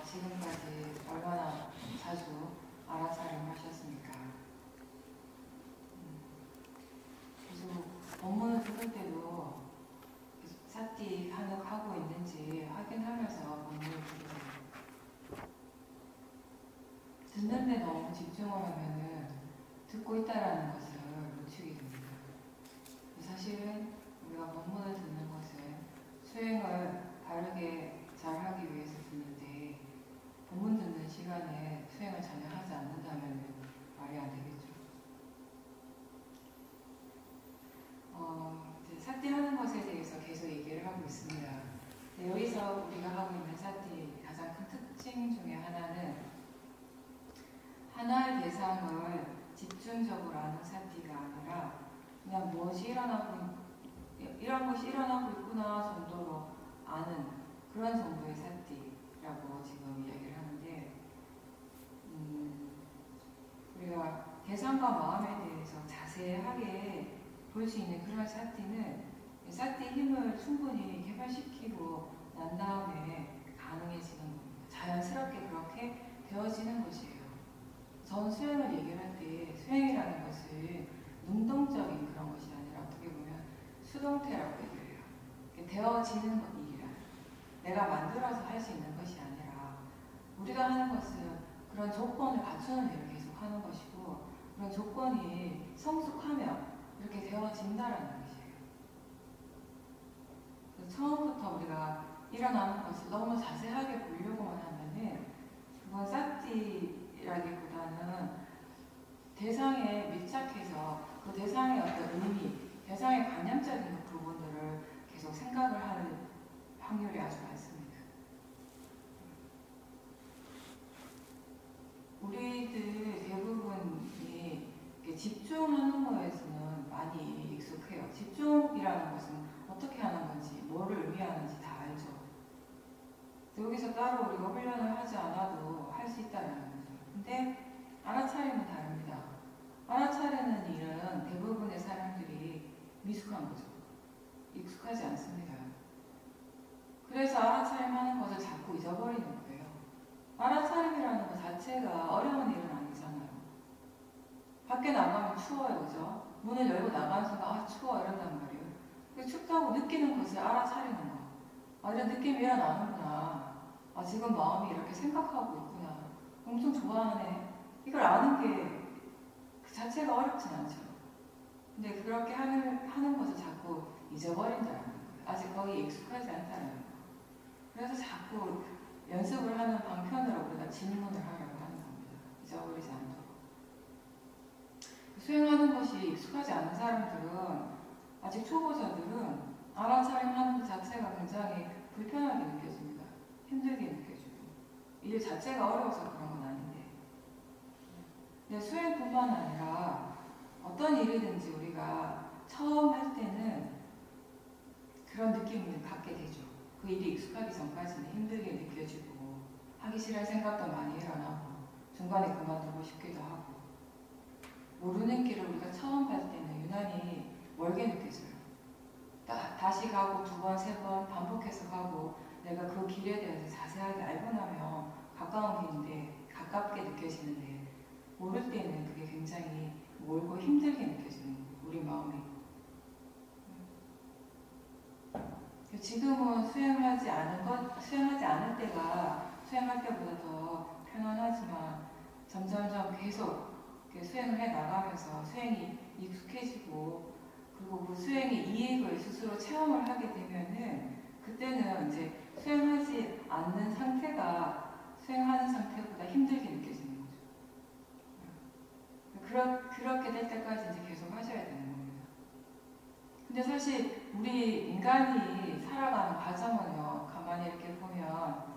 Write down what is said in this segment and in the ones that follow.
지금까지 얼마나 자주 알아차림하셨습니까? 계속 본문을 들을 때도 사띠 하고 있는지 확인하면서 본문을 들으세요. 듣는데 너무 집중을 하면은 듣고 있다라는 것을 놓치게 됩니다. 사실은 우리가 본문을 듣는 것은 수행을 바르게 잘하기 위해서 듣는데 본문 듣는 시간에 수행을 전혀 하지 않는다면 말이 안 되겠죠. 이제 사띠 하는 것에 대해서 계속 얘기를 하고 있습니다. 여기서 우리가 하고 있는 사띠 가장 큰 특징 중에 하나는 하나의 대상을 집중적으로 아는 사띠가 아니라 그냥 무엇이 이런 것이 일어나고 있구나 정도로 아는 그런 정도의 사띠라고 지금 이야기를 하는데, 우리가 대상과 마음에 대해서 자세하게 볼 수 있는 그런 사띠는 사띠 힘을 충분히 개발시키고 난 다음에 가능해지는 겁니다. 자연스럽게 그렇게 되어지는 것이에요. 전 수행을 얘기할 때 수행이라는 것은 능동적인 그런 것이 아니라 어떻게 보면 수동태라고 얘기를 해요. 되어지는 일이라 내가 만들어서 할 수 있는 것이 아니라 우리가 하는 것은 그런 조건을 갖추는 일을 계속 하는 것이고 그런 조건이 성숙하면 이렇게 되어진다라는 것이에요. 처음부터 우리가 일어나는 것을 너무 자세하게 보려고만 하면은 그건 사띠라기보다는 대상에 밀착해서 그 대상의 어떤 의미, 대상의 관념적인 그 부분들을 계속 생각을 하는 확률이 아주 많습니다. 우리들 대부분이 집중하는 거에서는 많이 익숙해요. 집중이라는 것은 어떻게 하는 건지, 뭐를 의미하는지 다 알죠. 여기서 따로 우리가 훈련을 하지 않아도 할 수 있다는 거죠. 근데 알아차림은 다릅니다. 알아차리는 일은 대부분의 사람들이 미숙한 거죠. 익숙하지 않습니다. 그래서 알아차림하는 것을 자꾸 잊어버리는 거예요. 알아차림이라는 것 자체가 어려운 일은 아니잖아요. 밖에 나가면 추워요, 그죠? 문을 열고 나가는 순간 추워 이런단 말이에요. 춥다고 느끼는 것을 알아차리는 거. 이런 느낌이 일어나는구나. 지금 마음이 이렇게 생각하고 있구나. 엄청 좋아하네. 이걸 아는 게 그 자체가 어렵진 않죠. 근데 그렇게 하는 것을 자꾸 잊어버린다는 거예요. 아직 거기에 익숙하지 않다는 거예요. 그래서 자꾸 연습을 하는 방편으로 우리가 질문을 하려고 하는 겁니다. 잊어버리지 않도록. 수행하는 것이 익숙하지 않은 사람들은, 아직 초보자들은 알아차림하는 것 자체가 굉장히 불편하게 느껴집니다. 힘들게 느껴지고. 일 자체가 어려워서 그런 건 아닌데. 근데 수행뿐만 아니라 어떤 일이든지 우리가 처음 할 때는 그런 느낌을 갖게 되죠. 그 일이 익숙하기 전까지는 힘들게 느껴지고 하기 싫은 생각도 많이 일어나고 중간에 그만두고 싶기도 하고 모르는 길을 우리가 처음 갈 때는 유난히 멀게 느껴져요. 다시 가고 두 번, 세 번 반복해서 가고 내가 그 길에 대해서 자세하게 알고 나면 가까운 길인데 가깝게 느껴지는데 모를 때는 그게 굉장히 멀고 힘들게 느껴지는 거예요. 우리 마음이. 지금은 수행하지 않을 때가 수행할 때보다 더 편안하지만 점점점 계속 수행을 해 나가면서 수행이 익숙해지고 그리고 그 수행의 이익을 스스로 체험을 하게 되면은 그때는 이제 수행하지 않는 상태가 수행하는 상태보다 힘들게 느껴지는 거죠. 그렇게 될 때까지 이제 계속 하셔야 되는 겁니다. 근데 사실 우리 인간이 살아가는 과정은요, 가만히 이렇게 보면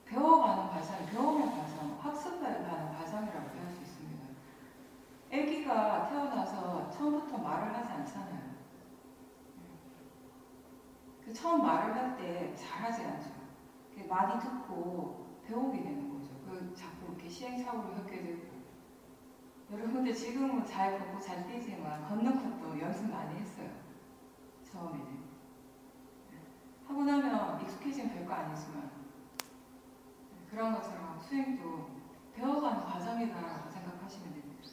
배워가는 과정, 배우는 과정, 학습하는 과정이라고 할 수 있습니다. 아기가 태어나서 처음부터 말을 하지 않잖아요. 처음 말을 할 때 잘하지 않죠. 많이 듣고 배우게 되는 거죠. 자꾸 이렇게 시행착오를 겪게 되고. 여러분들 지금은 잘 걷고 잘 뛰지만 걷는 것도 연습 많이 했어요. 처음에는. 하고 나면 익숙해지면 별거 아니지만 그런 것처럼 수행도 배워가는 과정이다라고 생각하시면 됩니다.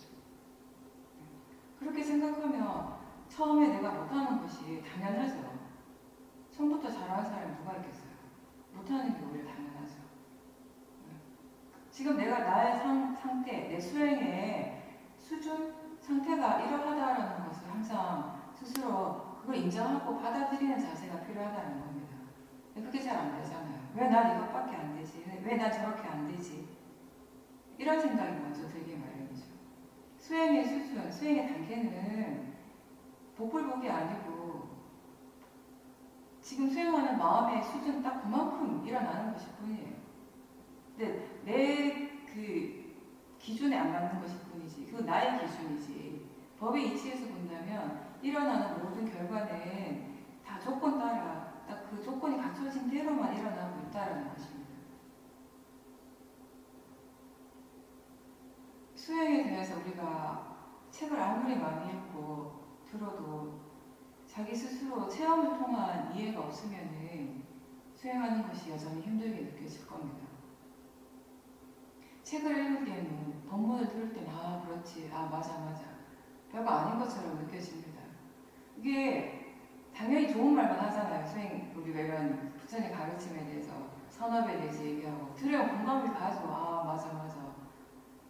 그렇게 생각하면 처음에 내가 못하는 것이 당연하죠. 처음부터 잘하는 사람이 누가 있겠어요? 못하는 게 오히려 당연하죠. 지금 내가 나의 상태, 내 수행의 수준, 상태가 이러하다라는 것을 항상 스스로 그걸 인정하고 받아들이는 자세가 필요하다는 겁니다. 그게 잘 안 되잖아요. 왜 난 이것밖에 안 되지? 왜 난 저렇게 안 되지? 이런 생각이 먼저 들기 마련이죠. 수행의 수준, 수행의 단계는 복불복이 아니고 지금 수행하는 마음의 수준 딱 그만큼 일어나는 것일 뿐이에요. 근데 내 그 기준에 안 맞는 것일 뿐이지. 그건 나의 기준이지. 법의 이치에서 본다면 일어나는 모든 결과는 다 조건 따라 딱 그 조건이 갖춰진 대로만 일어나고 있다는 것입니다. 수행에 대해서 우리가 책을 아무리 많이 읽고 들어도 자기 스스로 체험을 통한 이해가 없으면 수행하는 것이 여전히 힘들게 느껴질 겁니다. 책을 읽을 때는 법문을 들을 때는 아 그렇지, 아 맞아 별거 아닌 것처럼 느껴집니다. 이게 당연히 좋은 말만 하잖아요. 수행 우리가 이런 부처님 가르침에 대해서 선업에 대해서 얘기하고 들으면 공감이 가죠. 아 맞아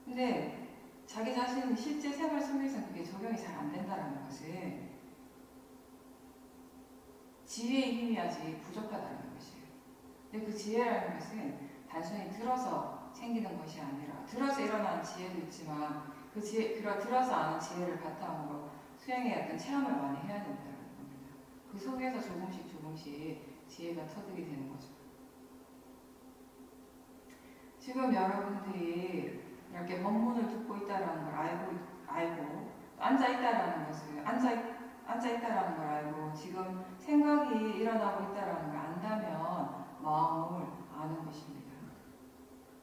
근데 자기 자신 실제 생활 속에서는 그게 적용이 잘 안 된다는 것은 지혜의 힘이 아직 부족하다는 것이에요. 근데 그 지혜라는 것은 단순히 들어서 생기는 것이 아니라 들어서 일어나는 지혜도 있지만 그 지혜, 들어서 아는 지혜를 바탕으로 수행의 어떤 체험을 많이 해야 된다는 겁니다. 그 속에서 조금씩 지혜가 터득이 되는 거죠. 지금 여러분들이 이렇게 법문을 듣고 있다는 걸 알고 앉아있다는 걸 알고 지금 생각이 일어나고 있다는 걸 안다면 마음을 아는 것입니다.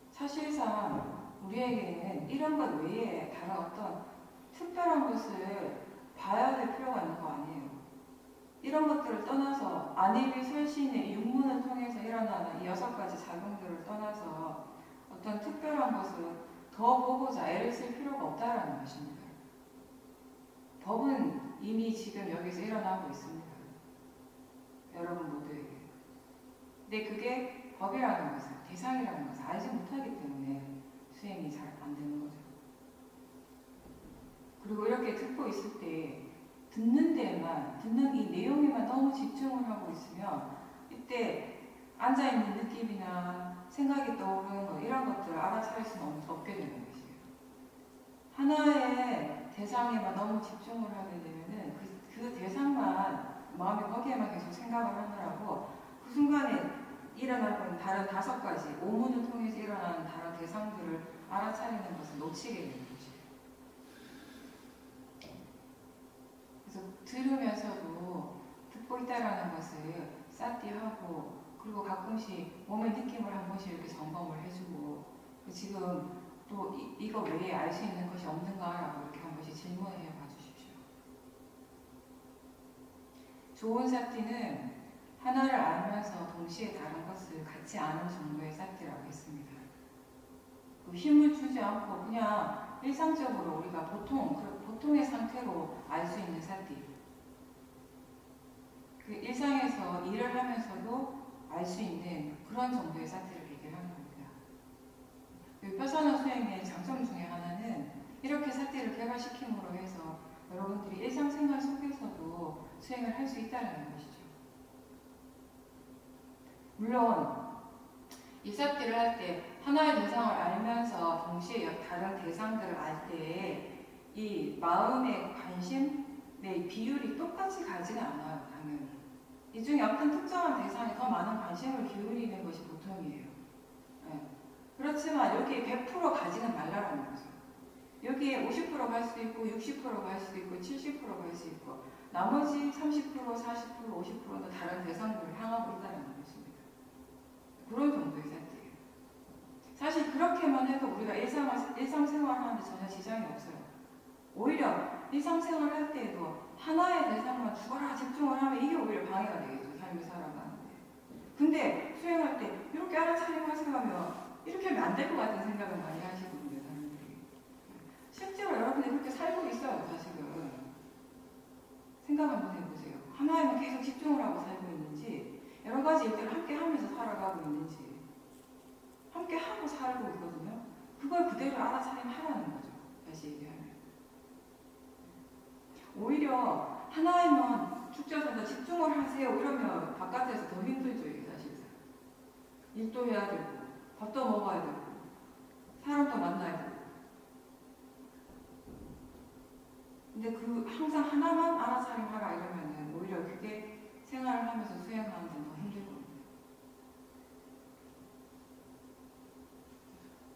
사실상 우리에게는 이런 것 외에 다른 어떤 특별한 것을 봐야 될 필요가 있는 거 아니에요. 이런 것들을 떠나서 안일비 설신의 육문을 통해서 일어나는 이 6가지 작용들을 떠나서 어떤 특별한 것을 더 보고자 애를 쓸 필요가 없다라는 것입니다. 법은 이미 지금 여기서 일어나고 있습니다. 여러분 모두에게. 근데 그게 법이라는 것을, 대상이라는 것을 알지 못하기 때문에 수행이 잘 안 되는 거죠. 그리고 이렇게 듣고 있을 때 듣는 이 내용에만 너무 집중을 하고 있으면 이때 앉아있는 느낌이나 생각이 떠오르는 것 이런 것들을 알아차릴 수는 없게 되는 것이에요. 하나의 대상에만 너무 집중을 하게 되면은 그 대상만 마음이 거기에만 계속 생각을 하느라고 그 순간에 일어나고 있는 다른 5가지 오문을 통해서 일어나는 다른 대상들을 알아차리는 것을 놓치게 되는 거죠. 그래서 들으면서도 듣고 있다라는 것을 싸띠하고 그리고 가끔씩 몸의 느낌을 한 번씩 이렇게 점검을 해주고 지금 또 이거 외에 알 수 있는 것이 없는가라고 이렇게 한 번씩 질문해 봐 주십시오. 좋은 사띠는 하나를 알면서 동시에 다른 것을 같이 아는 정도의 사띠라고 했습니다. 그 힘을 주지 않고 그냥 일상적으로 우리가 보통의 상태로 알 수 있는 사띠. 그 일상에서 일을 하면서도 알 수 있는 그런 정도의 사띠를 얘기하는 겁니다. 위파사나 수행의 장점 중에 하나는 이렇게 사띠를 개발시킴으로 해서 여러분들이 일상생활 속에서도 수행을 할 수 있다는 것이죠. 물론 이 사띠를 할 때 하나의 대상을 알면서 동시에 다른 대상들을 알 때 이 마음의 관심의 비율이 똑같이 가지는 않아요. 당연히. 이 중에 어떤 특정한 대상에 더 많은 관심을 기울이는 것이 보통이에요. 네. 그렇지만 여기에 100% 가지는 말라라는 거죠. 여기에 50% 갈 수도 있고 60% 갈 수도 있고 70% 갈 수 있고 나머지 30%, 40%, 50%는 다른 대상들을 향하고 있다는 것입니다. 그런 정도의 사띠예요. 사실 그렇게만 해도 우리가 일상생활을 하는데 전혀 지장이 없어요. 오히려 일상생활을 할 때에도 하나의 대상만 죽어라 집중을 하면 이게 오히려 방해가 되겠죠. 삶을 살아가는데. 근데 수행할 때 이렇게 알아차리고 하세요 하면 이렇게 하면 안 될 것 같은 생각을 많이 하시거든요, 사람들이. 실제로 여러분이 그렇게 살고 있어요, 사실은. 생각 한번 해보세요. 하나에만 계속 집중을 하고 살고 있는지, 여러 가지 일들을 함께 하면서 살아가고 있는지, 함께 하고 살고 있거든요. 그걸 그대로 알아차림하라는 거죠. 다시 얘기하면. 오히려 하나에만 축 쪄서 집중을 하세요. 이러면 바깥에서 더 힘들죠, 이게 사실상. 일도 해야 되고, 밥도 먹어야 되고, 사람도 만나야 되고. 근데 그 항상 하나만 알아차림하라 이러면은 오히려 그게 생활을 하면서 수행하는 데는 더 힘들거든요.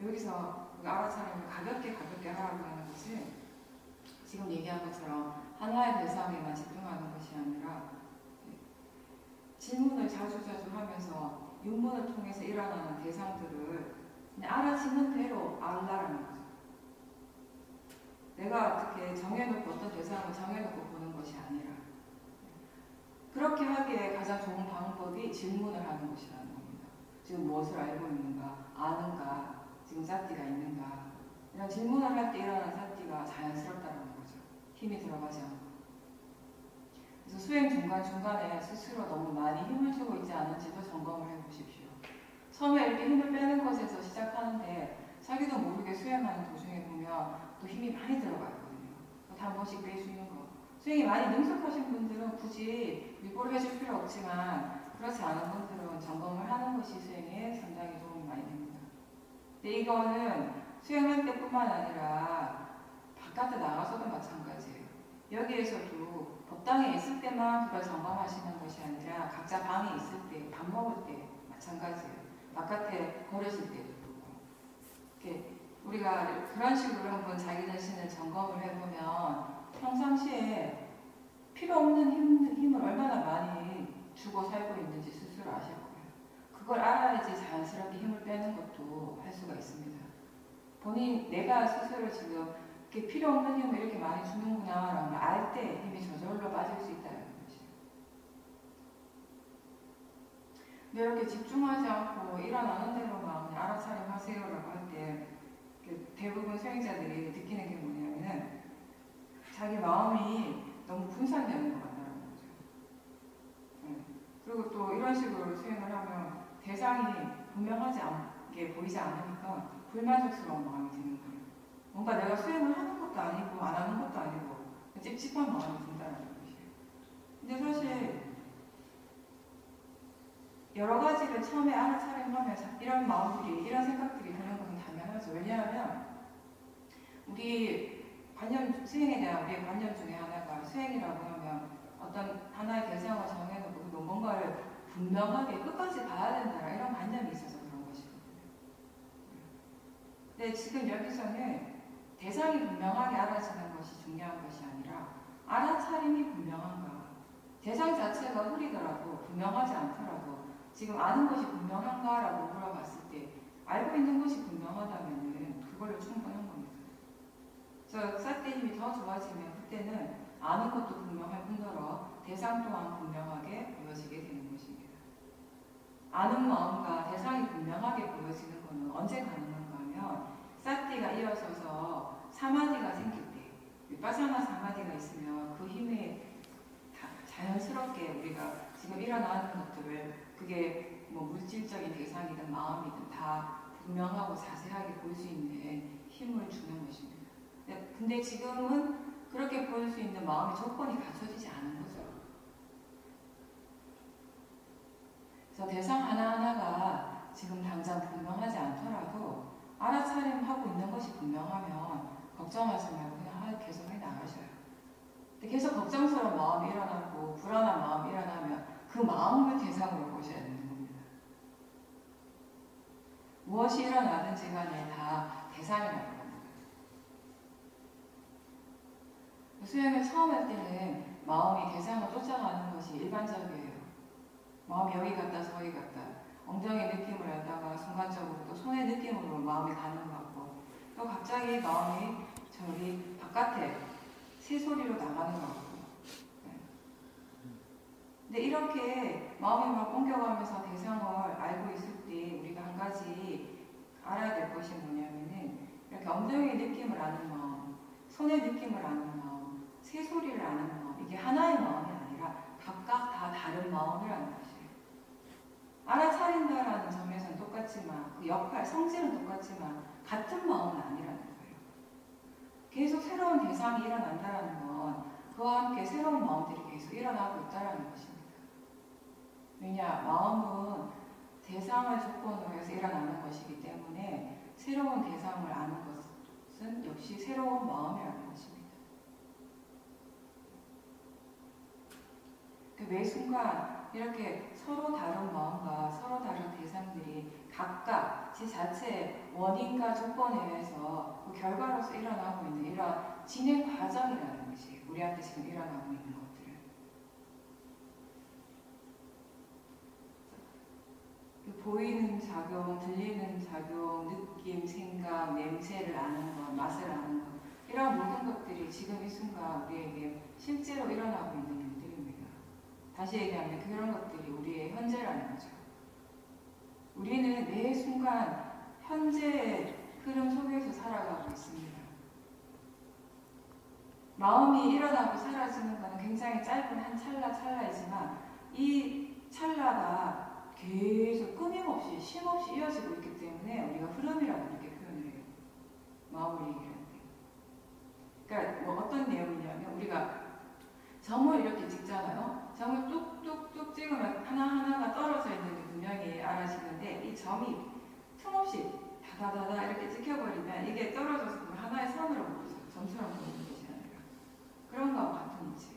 여기서 알아차림을 가볍게 하라고 하는 것은 지금 얘기한 것처럼 하나의 대상에만 집중하는 것이 아니라 질문을 자주 하면서 육문을 통해서 일어나는 대상들을 그냥 알아지는 대로 알라라는 거죠. 내가 어떻게 정해놓고 어떤 대상을 정해놓고 보는 것이 아니라 그렇게 하기에 가장 좋은 방법이 질문을 하는 것이라는 겁니다. 지금 무엇을 알고 있는가? 아는가? 지금 사띠가 있는가? 이런 질문을 할 때 일어나는 사띠가 자연스럽다는 거죠. 힘이 들어가지 않고. 그래서 수행 중간중간에 스스로 너무 많이 힘을 주고 있지 않은지도 점검을 해보십시오. 처음에 이렇게 힘을 빼는 것에서 시작하는데 자기도 모르게 수행하는 도중에 보면 또 힘이 많이 들어가거든요. 또 한 번씩 빼주는 거. 수행이 많이 능숙하신 분들은 굳이 일부러 해줄 필요 없지만 그렇지 않은 분들은 점검을 하는 것이 수행에 상당히 도움이 많이 됩니다. 근데 이거는 수행할 때뿐만 아니라 바깥에 나가서도 마찬가지예요. 여기에서도 법당에 있을 때만 그걸 점검하시는 것이 아니라 각자 방에 있을 때, 밥 먹을 때 마찬가지예요. 바깥에 걸으실 때도 그렇고. 이렇게 우리가 그런 식으로 한번 자기 자신을 점검을 해보면 평상시에 필요 없는 힘을 얼마나 많이 주고 살고 있는지 스스로 아실 거예요. 그걸 알아야지 자연스럽게 힘을 빼는 것도 할 수가 있습니다. 내가 스스로 지금 이렇게 필요 없는 힘을 이렇게 많이 주는구나 라는 걸 알 때 힘이 저절로 빠질 수 있다는 것이에요. 근데 이렇게 집중하지 않고 일어나는 대로만 알아차림하세요 라고 할 때 대부분 수행자들이 느끼는 게 뭐냐면은 자기 마음이 너무 분산되는 것 같다는 거죠. 그리고 또 이런 식으로 수행을 하면 대상이 분명하지 않게 보이지 않으니까 불만족스러운 마음이 드는 거예요. 뭔가 내가 수행을 하는 것도 아니고 안 하는 것도 아니고 찝찝한 마음이 든다는 것이에요. 근데 사실 여러 가지를 처음에 알아차림하면서 이런 마음들이, 이런 생각들이 드는 것은 당연하죠. 왜냐하면 우리 수행에 대한 우리의 관념 중에 하나가 수행이라고 하면 어떤 하나의 대상을 정해놓고 뭔가를 분명하게 끝까지 봐야 된다 이런 관념이 있어서 그런 것이거든요. 근데 지금 여기서는 대상이 분명하게 알아지는 것이 중요한 것이 아니라 알아차림이 분명한가. 대상 자체가 흐리더라도 분명하지 않더라도 지금 아는 것이 분명한가라고 물어봤을 때 알고 있는 것이 분명하다면 그걸로 충분한 겁니다. 그래서 사띠 힘이 더 좋아지면 그때는 아는 것도 분명할 뿐더러 대상 또한 분명하게 보여지게 되는 것입니다. 아는 마음과 대상이 분명하게 보여지는 것은 언제 가능한가 하면 사띠가 이어서서 사마디가 생길 때, 위파사나 사마디가 있으면 그 힘에 자연스럽게 우리가 지금 일어나는 것들을 그게 뭐 물질적인 대상이든 마음이든 다 분명하고 자세하게 볼 수 있는 힘을 주는 것입니다. 근데 지금은 그렇게 보일 수 있는 마음의 조건이 갖춰지지 않은 거죠. 그래서 대상 하나하나가 지금 당장 분명하지 않더라도 알아차림하고 있는 것이 분명하면 걱정하지 말고 그냥 계속 해나가셔요. 근데 계속 걱정스러운 마음이 일어나고 불안한 마음이 일어나면 그 마음을 대상으로 보셔야 되는 겁니다. 무엇이 일어나든지 간에 다 대상이라고 합니다. 수행을 처음 할 때는 마음이 대상을 쫓아가는 것이 일반적이에요. 마음이 여기 갔다 저기 갔다 엉덩이 느낌을 하다가 순간적으로 또 손의 느낌으로 마음이 가는 것 같고 또 갑자기 마음이 저기 바깥에 새소리로 나가는 것 같고 근데 이렇게 마음이 막 옮겨가면서 대상을 알고 있을 때 우리가 한 가지 알아야 될 것이 뭐냐면은 이렇게 엉덩이의 느낌을 아는 마음, 손의 느낌을 아는 마음, 새소리를 아는 마음, 이게 하나의 마음이 아니라 각각 다 다른 마음이라는 것이에요. 알아차린다라는 점에서는 똑같지만 그 역할, 성질은 똑같지만 같은 마음은 아니라는 거예요. 계속 새로운 대상이 일어난다는 건 그와 함께 새로운 마음들이 계속 일어나고 있다는 것입니다. 왜냐? 마음은 대상을 조건으로 해서 일어나는 것이기 때문에 새로운 대상을 아는 것은 역시 새로운 마음이라는 것입니다. 매 순간 이렇게 서로 다른 마음과 서로 다른 대상들이 각각 제 자체의 원인과 조건에 의해서 그 결과로서 일어나고 있는 이런 진행 과정이라는 것이 우리한테 지금 일어나고 있는 것들을 보이는 작용, 들리는 작용, 느낌, 생각, 냄새를 아는 것, 맛을 아는 것 이런 모든 것들이 지금 이 순간 우리에게 실제로 일어나고 있는 일들입니다. 다시 얘기하면 그런 것들이 우리의 현재라는 거죠. 우리는 매 순간 현재의 흐름 속에서 살아가고 있습니다. 마음이 일어나고 사라지는 것은 굉장히 짧은 한 찰나이지만 이 찰나가 계속 끊임없이 쉼없이 이어지고 있기 때문에 우리가 흐름이라고 이렇게 표현을 해요. 마음을 얘기할 때. 그러니까 뭐 어떤 내용이냐면 우리가 점을 이렇게 찍잖아요. 점을 뚝뚝뚝 찍으면 하나하나가 떨어져 있는 게 분명히 알아지는데 이 점이 틈없이 다다다다 이렇게 찍혀버리면 이게 떨어져서 하나의 선으로 묶여서 점처럼 보이는 것이 아니라 그런 것과 같은 이치.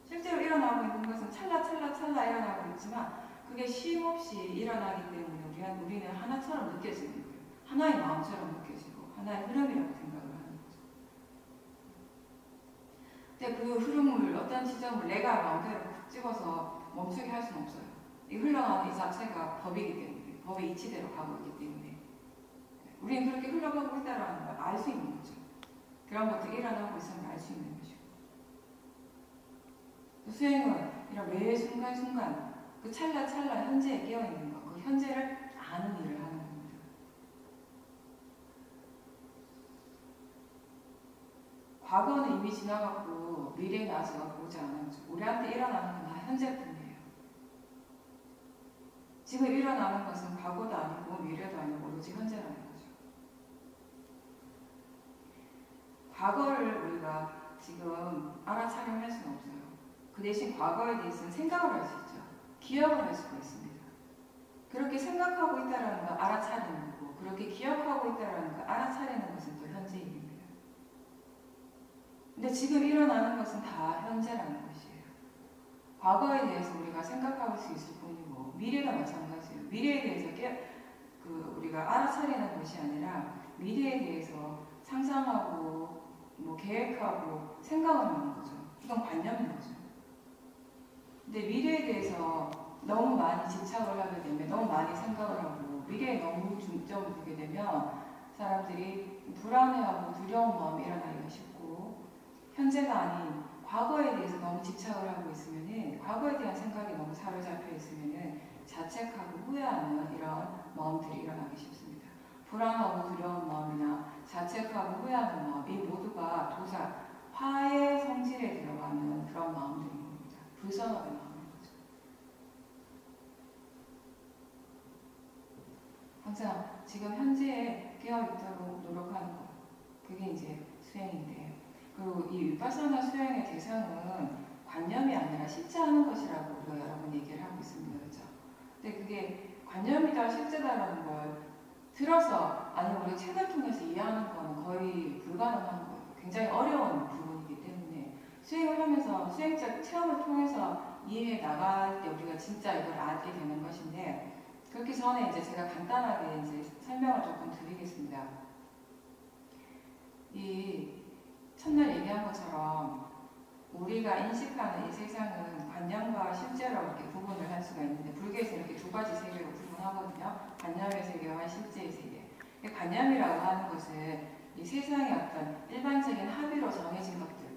실제로 일어나고 있는 것은 찰나 일어나고 있지만 그게 쉼없이 일어나기 때문에 우리는 하나처럼 느껴지는 거예요. 하나의 마음처럼 느껴지고 하나의 흐름이라고 생각을 하는 거죠. 근데 그 흐름을 어떤 지점을 내가 마음대로 푹 찍어서 멈추게 할 수는 없어요. 이 흘러가는 이 자체가 법이기 때문에 법의 이치대로 가고 있기 때문에 우리는 그렇게 흘러가고 있다는 걸 알 수 있는 거죠. 그런 것들이 일어나고 있으면 알 수 있는 것이고 수행은 이런 매 순간순간 그 찰나 현재에 깨어있는 것, 그 현재를 아는 일을 하는 겁니다. 과거는 이미 지나갔고 미래는 아직 오지 않았죠. 우리한테 일어나는 건 다 현재뿐이에요. 지금 일어나는 것은 과거도 아니고 미래도 아니고 오로지 현재라는 거죠. 과거를 우리가 지금 알아차림할 수는 없어요. 그 대신 과거에 대해서는 생각을 할 수 있죠. 기억을 할 수가 있습니다. 그렇게 생각하고 있다는 걸 알아차리는 거고 그렇게 기억하고 있다는 걸 알아차리는 것은 또 현재입니다. 근데 지금 일어나는 것은 다 현재라는 것이에요. 과거에 대해서 우리가 생각할 수 있을 뿐이고 미래가 마찬가지예요. 미래에 대해서 우리가 알아차리는 것이 아니라 미래에 대해서 상상하고 계획하고 생각을 하는 거죠. 이건 관념인 거죠. 근데 미래에 대해서 너무 많이 집착을 하게 되면 너무 많이 생각을 하고 미래에 너무 중점을 두게 되면 사람들이 불안해하고 두려운 마음이 일어나기가 쉽고 현재가 아닌 과거에 대해서 너무 집착을 하고 있으면 과거에 대한 생각이 너무 사로잡혀 있으면 자책하고 후회하는 이런 마음들이 일어나기 쉽습니다. 불안하고 두려운 마음이나 자책하고 후회하는 마음 이 모두가 도사 화의 성질에 들어가는 그런 마음들인 겁니다. 불선업의 마음인 거죠. 항상 지금 현재에 깨어있도록 노력하는 것 그게 이제 수행인데 그리고 이 위파사나 수행의 대상은 관념이 아니라 실제하는 것이라고 우리가 여러 번 얘기를 하고 있습니다. 그렇죠? 근데 그게 관념이다 실제다라는 걸 들어서 아니면 우리가 책을 통해서 이해하는 건 거의 불가능한 거예요. 굉장히 어려운 부분이기 때문에 수행을 하면서 수행적 체험을 통해서 이해해 나갈 때 우리가 진짜 이걸 알게 되는 것인데 그렇기 전에 이제 제가 간단하게 이제 설명을 조금 드리겠습니다. 이 첫날 얘기한 것처럼 우리가 인식하는 이 세상은 관념과 실제로 이렇게 구분을 할 수가 있는데 불교에서 이렇게 두 가지 세계로 구분하거든요. 관념의 세계와 실제의 세계. 관념이라고 하는 것은 이 세상의 어떤 일반적인 합의로 정해진 것들,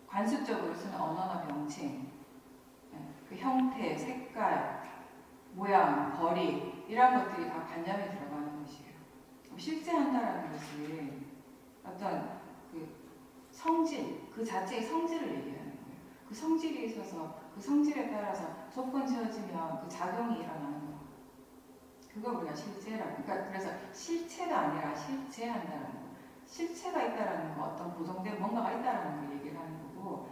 관습적으로 쓰는 언어나 명칭, 그 형태, 색깔, 모양, 거리 이런 것들이 다 관념에 들어가는 것이에요. 실제한다라는 것이 어떤 그 성질, 그 자체의 성질을 얘기하는 거예요. 그 성질이 있어서 그 성질에 따라서 조건 지어지면 그 작용이 일어나는 거. 그거 우리가 실제라고. 그러니까 그래서 실체가 아니라 실제한다라는 거. 실체가 있다라는 거, 어떤 고정된 뭔가가 있다라는 걸 얘기를 하는 거고,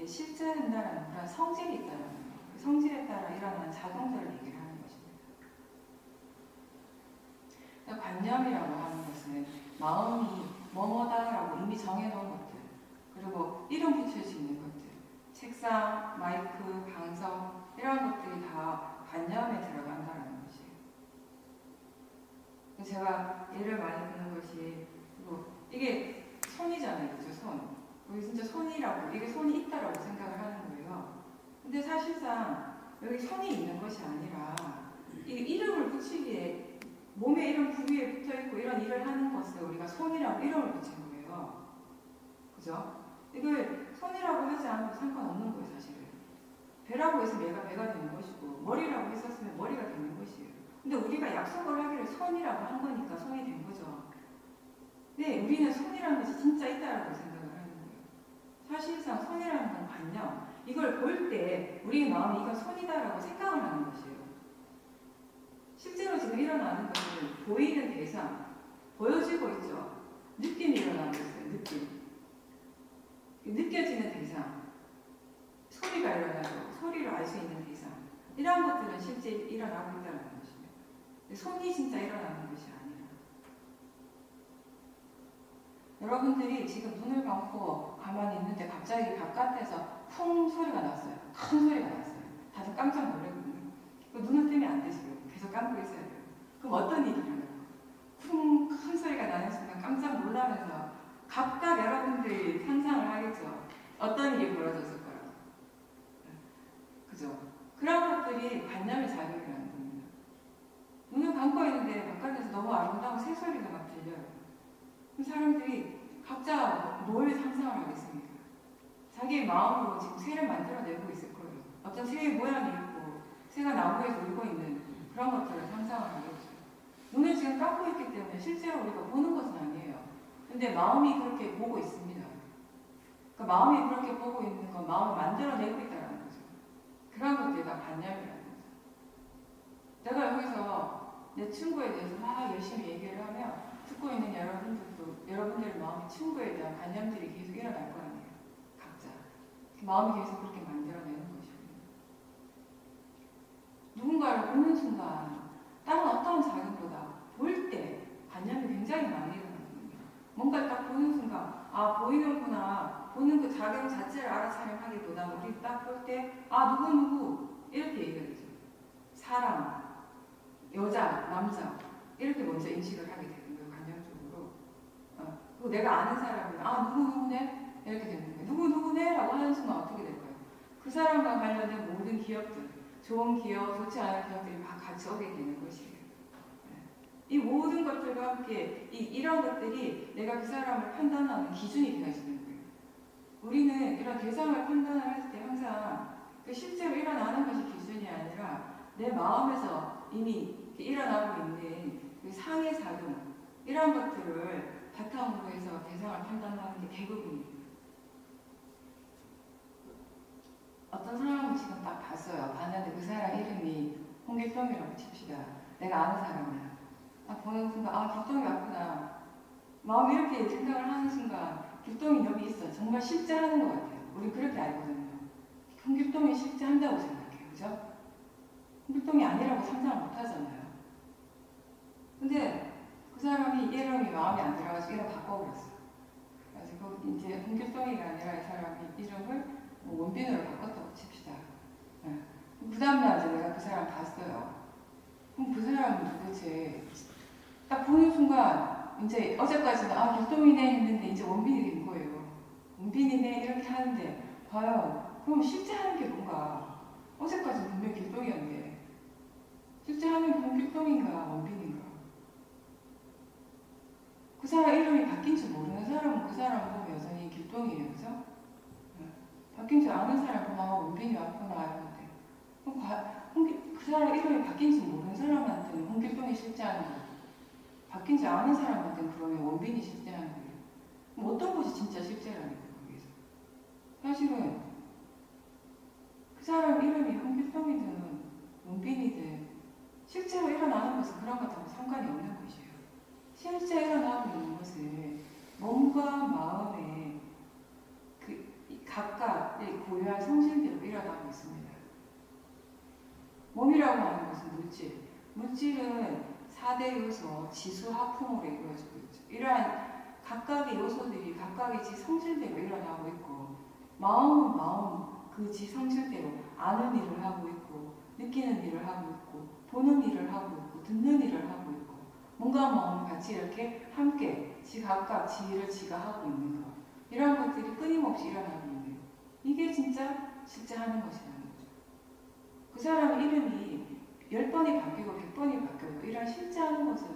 실제한다라는 그런 성질이 있다라는 거. 그 성질에 따라 일어나는 작용들을 얘기를 하는 것입니다. 그러니까 관념이라고 하는 것은 마음이 뭐뭐다라고 이미 정해놓은 것들, 그리고 이름 붙일 수 있는 것들, 책상, 마이크, 방석 이런 것들이 다 관념에 들어간다는 것이에요. 제가 예를 많이 드는 것이 이게 손이잖아요, 그죠? 손. 여기 진짜 손이라고, 이게 손이 있다라고 생각을 하는 거예요. 근데 사실상 여기 손이 있는 것이 아니라 이게 이름을 붙이기에 몸에 이런 부위에 붙어있고 이런 일을 하는 것을 우리가 손이라고 이름을 붙인 거예요. 그죠? 이걸 손이라고 하지 않아도 상관없는 거예요, 사실은. 배라고 해서 얘가 배가 되는 것이고, 머리라고 했었으면 머리가 되는 것이에요. 근데 우리가 약속을 하기를 손이라고 한 거니까 손이 된 거죠. 네, 우리는 손이라는 것이 진짜 있다라고 생각을 하는 거예요. 사실상 손이라는 건 관념. 이걸 볼 때 우리 마음이 이건 손이다라고 생각을 하는 것이에요. 실제로 지금 일어나는 것은 보이는 대상, 보여지고 있죠. 느낌이 일어나고 있어요. 느낌. 느껴지는 대상. 소리가 일어나고 소리를 알 수 있는 대상. 이런 것들은 실제 일어나고 있다는 것입니다. 손이 진짜 일어나는 것이 아니라. 여러분들이 지금 눈을 감고 가만히 있는데 갑자기 바깥에서 쿵 소리가 났어요. 큰 소리가 났어요. 다들 깜짝 놀랐거든요. 눈을 뜨면 안 되시고요. 계속 감고 있어야 돼요. 그럼 어떤 일이 일어나요? 쿵 큰 소리가 나는 순간 깜짝 놀라면서 각각 여러분들이 상상을 하겠죠. 어떤 일이 벌어졌을 거라고. 그죠? 그런 것들이 관념의 작용이라는 겁니다. 눈을 감고 있는데 바깥에서 너무 아름다운 새소리가 막 들려요. 그럼 사람들이 각자 뭘 상상을 하겠습니까? 자기의 마음으로 지금 새를 만들어내고 있을 거예요. 어떤 새의 모양이 있고 새가 나무에 놀고 있는 그런 것들을 상상을 하겠죠. 눈을 지금 감고 있기 때문에 실제로 우리가 보는 것은 아니에요. 근데 마음이 그렇게 보고 있습니다. 그러니까 마음이 그렇게 보고 있는 건 마음을 만들어내고 있다는 거죠. 그런 것들이 다 관념이라는 거죠. 내가 여기서 내 친구에 대해서 막 열심히 얘기를 하면 듣고 있는 여러분들도 여러분들의 마음의 친구에 대한 관념들이 계속 일어날 거 아니에요. 각자. 마음이 계속 그렇게 만들어내는 것입니다. 누군가를 보는 순간 다른 어떤 작용보다 볼 때 관념이 굉장히 많이 일어납니다. 뭔가 딱 보는 순간 아 보이는구나 보는 그 작용 자체를 알아차림하기보다 우리 딱 볼 때 아 누구 이렇게 얘기가 되죠. 사람, 여자, 남자 이렇게 먼저 인식을 하게 되는 거예요. 관념적으로. 그리고 내가 아는 사람은 아 누구네 이렇게 되는 거예요. 누구네 라고 하는 순간 어떻게 될까요? 그 사람과 관련된 모든 기억들 좋은 기억, 좋지 않은 기억들이 막 같이 오게 되는 것이에요. 이 모든 것들과 함께 이런 것들이 내가 그 사람을 판단하는 기준이 되어지는 거예요. 우리는 이런 대상을 판단을 할 때 항상 그 실제로 일어나는 것이 기준이 아니라 내 마음에서 이미 일어나고 있는 그 상해 작용 이런 것들을 바탕으로 해서 대상을 판단하는 게 대부분입니다. 어떤 사람을 지금 딱 봤어요. 봤는데 그 사람 이름이 홍길동이라고 칩시다. 내가 아는 사람이야. 딱 보는 순간 아 길동이 왔구나. 마음이 이렇게 생각을 하는 순간 길동이 여기 있어. 정말 실제 하는 것 같아요. 우리 그렇게 알거든요. 홍길동이 실제 한다고 생각해요. 그죠? 홍길동이 아니라고 상상을 못 하잖아요. 근데 그 사람이 이름이 마음에 안 들어가지고 이름 바꿔버렸어요. 그래서 이제 홍길동이가 아니라 이 사람이 이름을 뭐 원빈으로 바꿨다고 칩시다. 네. 그 다음날 내가 그 사람 봤어요. 그럼 그 사람은 도대체 딱 보는 순간 이제 어제까지는 아 길동이네 했는데 이제 원빈이 된 거예요. 원빈이네 이렇게 하는데 과연 그럼 실제 하는 게 뭔가 어제까지는 분명히 길동이었는데 실제 하는 건 길동인가 원빈인가 그 사람 이름이 바뀐 줄 모르는 사람은 그 사람 보면 여전히 길동이에요. 그죠? 바뀐 줄 아는 사람 보면 원빈이 왔구나 이런데 그 사람 이름이 바뀐 줄 모르는 사람한테는 홍길동이 실제 하는 거 바뀐지 아는 사람한테는 그러면 원빈이 실제라는 거예요. 그럼 어떤 것이 진짜 실제라는 거예요, 거기서. 사실은 그 사람 이름이 홍길동이든 원빈이든 실제로 일어나는 것은 그런 것하고 상관이 없는 것이에요. 실제 일어나고 있는 것을 몸과 마음에 각각의 고유한 성질대로 일어나고 있습니다. 몸이라고 하는 것은 물질. 물질은 4대 요소, 지수, 합풍으로 이루어지고 있죠. 이러한 각각의 요소들이 각각의 지 성질대로 일어나고 있고, 마음은 마음, 그 지 성질대로 아는 일을 하고 있고, 느끼는 일을 하고 있고, 보는 일을 하고 있고, 듣는 일을 하고 있고, 몸과 마음이 같이 이렇게 함께 각각 지혜를 지가 하고 있는 것. 이런 것들이 끊임없이 일어나고 있는 거예요. 이게 진짜 실제 하는 것이라는 거죠. 그 사람 이름이 10번이 바뀌고 100번이 바뀌고 이런 실제 하는 것은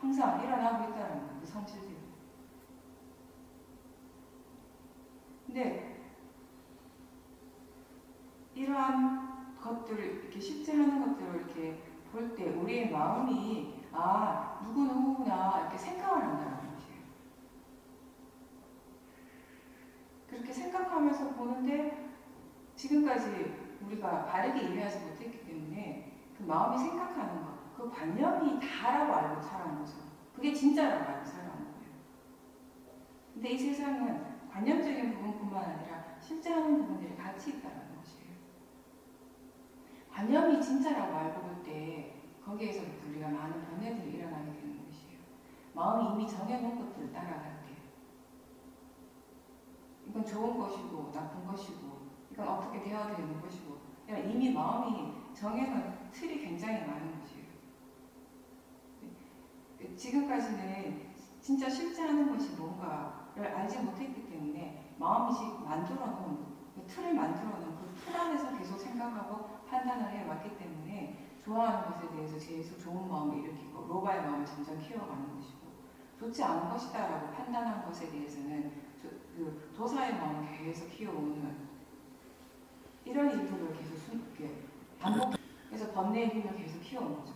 항상 일어나고 있다는 거예요. 그 성질대로. 근데 이러한 것들을 이렇게 실제 하는 것들을 이렇게 볼 때 우리의 마음이 누구누구구나 이렇게 생각을 한다는 것이에요. 그렇게 생각하면서 보는데 지금까지 우리가 바르게 이해하지 못했기 때문에 그 마음이 생각하는 것, 그 관념이 다라고 알고 살아온 거죠. 그게 진짜라고 알고 살아온 거예요. 근데 이 세상은 관념적인 부분뿐만 아니라 실제 하는 부분들이 같이 있다는 것이에요. 관념이 진짜라고 알고 볼 때 거기에서부터 우리가 많은 변화들이 일어나게 되는 것이에요. 마음이 이미 정해놓은 것들을 따라갈 때 이건 좋은 것이고 나쁜 것이고 이건 어떻게 되어야 되는 것이고 이미 마음이 정해놓은 틀이 굉장히 많은 것이에요. 지금까지는 진짜 실제 하는 것이 뭔가를 알지 못했기 때문에 마음이 만들어놓은 틀을 만들어놓은 그 틀 안에서 계속 생각하고 판단을 해왔기 때문에 좋아하는 것에 대해서 계속 좋은 마음을 일으키고 로바의 마음을 점점 키워가는 것이고 좋지 않은 것이다 라고 판단한 것에 대해서는 그 도사의 마음을 계속 키워오는 이런 일들을 계속 반복해서 번뇌의 힘을 계속 키워오는 거죠.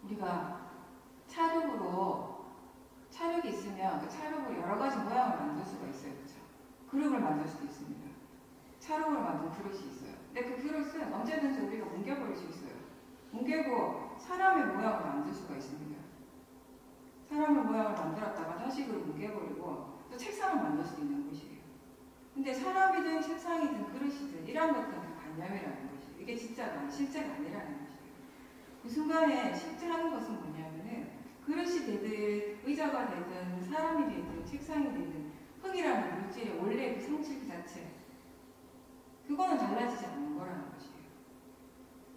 우리가 찰흙이 있으면 그 찰흙으로 여러 가지 모양을 만들 수가 있어요. 그렇죠? 그릇을 만들 수도 있습니다. 찰흙으로 만든 그릇이 있어요. 근데 그 그릇은 언제든지 우리가 뭉개버릴 수 있어요. 뭉개고 사람의 모양을 만들 수가 있습니다. 사람의 모양을 만들었다가 다시 그걸 뭉개버리고 또 책상을 만들 수 있는 것이에요. 근데 사람이든 책상이든 그릇이든 이런 것들은 다 관념이라는 것이에요. 이게 진짜가 실제가 아니라는 것이에요. 그 순간에 실제 하는 것은 뭐냐면은 그릇이 되든 의자가 되든 사람이 되든 책상이 되든 흙이라는 물질의 원래 그 성질 그 자체 그거는 달라지지 않는 거라는 것이에요.